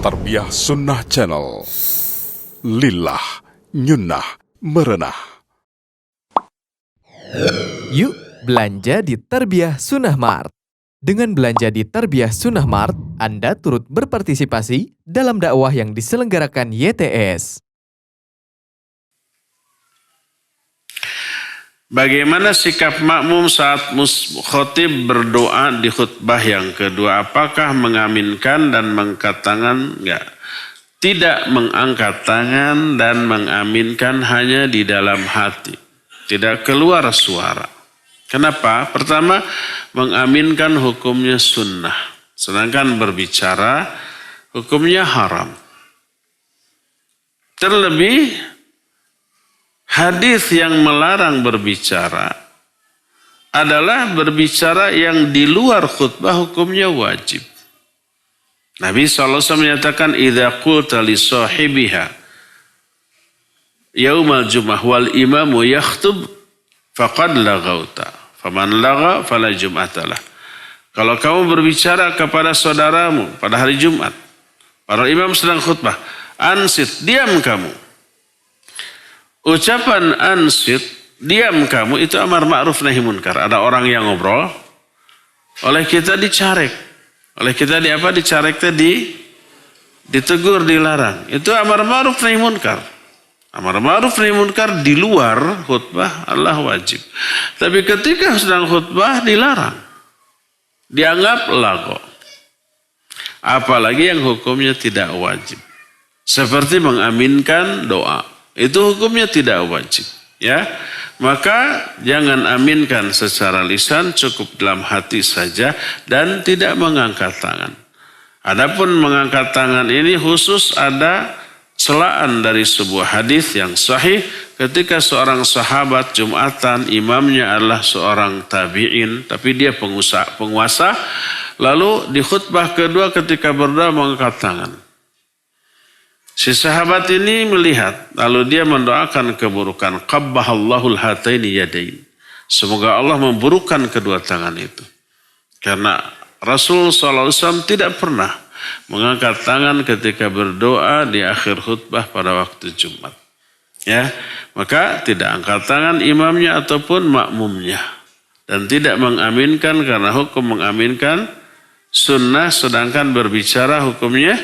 Tarbiyah Sunnah Channel. Lillah, nyunnah, merenah. Yuk belanja di Tarbiyah Sunnah Mart. Dengan belanja di Tarbiyah Sunnah Mart, Anda turut berpartisipasi dalam dakwah yang diselenggarakan YTS. Bagaimana sikap makmum saat khotib berdoa di khutbah yang kedua? Apakah mengaminkan dan mengangkat tangan? Enggak. Tidak mengangkat tangan dan mengaminkan hanya di dalam hati. Tidak keluar suara. Kenapa? Pertama, mengaminkan hukumnya sunnah. Sedangkan berbicara hukumnya haram. Terlebih, hadis yang melarang berbicara adalah berbicara yang di luar khutbah, hukumnya wajib. Nabi SAW menyatakan, "Idza qulta li sahibiha yaumal jum'ah wal imamu yakhtub faqad laghauta, faman lagha fala jum'atalah." Kalau kamu berbicara kepada saudaramu pada hari Jumat, para imam sedang khutbah, ansit, diam kamu. Ucapan ansit, diam kamu, itu amar ma'ruf nahi munkar. Ada orang yang ngobrol, oleh kita dicarek. Oleh kita dicarek tadi, ditegur, dilarang. Itu amar ma'ruf nahi munkar. Amar ma'ruf nahi munkar di luar khutbah adalah wajib. Tapi ketika sedang khutbah dilarang. Dianggap lago. Apalagi yang hukumnya tidak wajib. Seperti mengaminkan doa. Itu hukumnya tidak wajib, ya. Maka jangan aminkan secara lisan, cukup dalam hati saja dan tidak mengangkat tangan. Adapun mengangkat tangan ini khusus ada celaan dari sebuah hadis yang sahih ketika seorang sahabat Jumatan, imamnya adalah seorang tabi'in, tapi dia penguasa, lalu di khutbah kedua ketika berdoa mengangkat tangan. Si sahabat ini melihat, lalu dia mendoakan keburukan. Qabbahallahul hataini yadain. Semoga Allah memburukkan kedua tangan itu. Karena Rasul SAW tidak pernah mengangkat tangan ketika berdoa di akhir khutbah pada waktu Jumat. Ya, maka tidak angkat tangan imamnya ataupun makmumnya. Dan tidak mengaminkan karena hukum mengaminkan sunnah, sedangkan berbicara hukumnya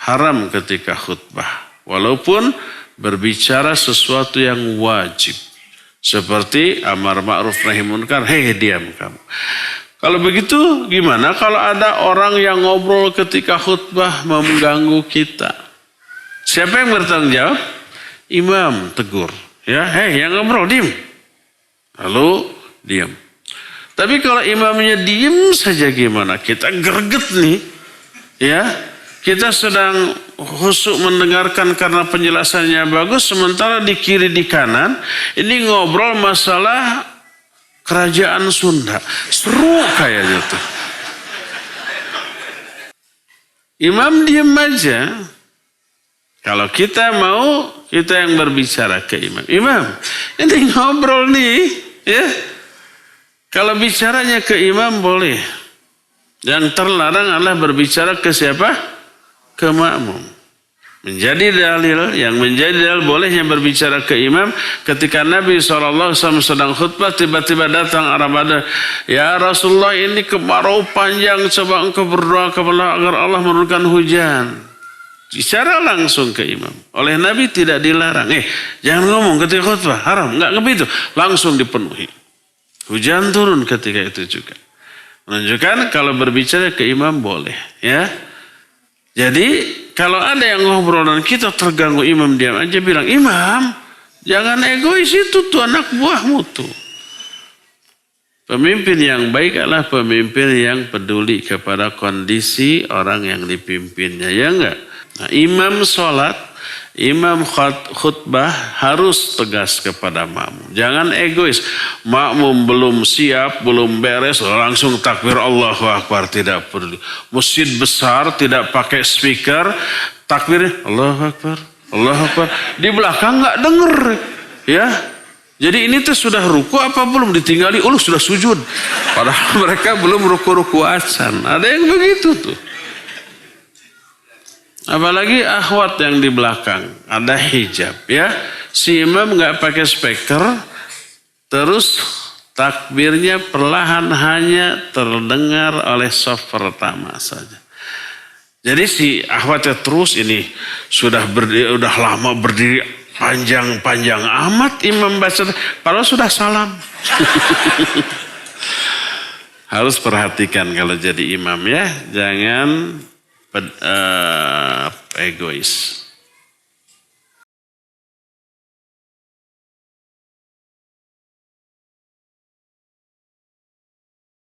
haram ketika khutbah. Walaupun berbicara sesuatu yang wajib. Seperti amar ma'ruf nahi munkar, hei diam kamu. Kalau begitu gimana kalau ada orang yang ngobrol ketika khutbah mengganggu kita? Siapa yang bertanggung jawab? Imam tegur. Ya, hei yang ngobrol diam. Lalu diam. Tapi kalau imamnya diam saja gimana? Kita greget nih. Ya. Kita sedang khusyuk mendengarkan karena penjelasannya bagus, sementara di kiri di kanan ini ngobrol masalah kerajaan Sunda. Seru kayaknya tuh. Imam diam aja. Kalau kita mau, kita yang berbicara ke imam. Imam, ini ngobrol nih, ya. Kalau bicaranya ke imam boleh. Yang terlarang adalah berbicara ke siapa? Ke makmum. Menjadi dalil, yang menjadi dalil bolehnya berbicara ke imam ketika Nabi SAW sedang khutbah, tiba-tiba datang Arab Badar. Ya Rasulullah, ini kemarau panjang, coba engkau berdoa kepada agar Allah menurunkan hujan. Bicara langsung ke imam. Oleh Nabi tidak dilarang. Jangan ngomong ketika khutbah, haram. Enggak begitu. Langsung dipenuhi. Hujan turun ketika itu juga. Menunjukkan kalau berbicara ke imam boleh, ya. Jadi kalau ada yang ngobrol dan kita terganggu, imam diam aja, bilang, imam jangan egois, itu tuh anak buahmu tuh. Pemimpin yang baik adalah pemimpin yang peduli kepada kondisi orang yang dipimpinnya, ya enggak? Nah, imam sholat, imam khutbah harus tegas kepada makmum. Jangan egois. Makmum belum siap, belum beres, langsung takbir Allahu Akbar, tidak peduli. Masjid besar, tidak pakai speaker, takbir Allahu Akbar, Allahu Akbar. Di belakang nggak denger, ya. Jadi ini tuh sudah ruku apa belum, ditinggali, sudah sujud. Padahal mereka belum ruku-ruku acan. Ada yang begitu tuh. Apalagi akhwat yang di belakang, ada hijab ya. Si imam nggak pakai speaker, terus takbirnya perlahan hanya terdengar oleh saf pertama saja. Jadi si akhwatnya terus ini sudah lama berdiri panjang-panjang amat imam baca, padahal sudah salam. Harus perhatikan kalau jadi imam ya, jangan egois.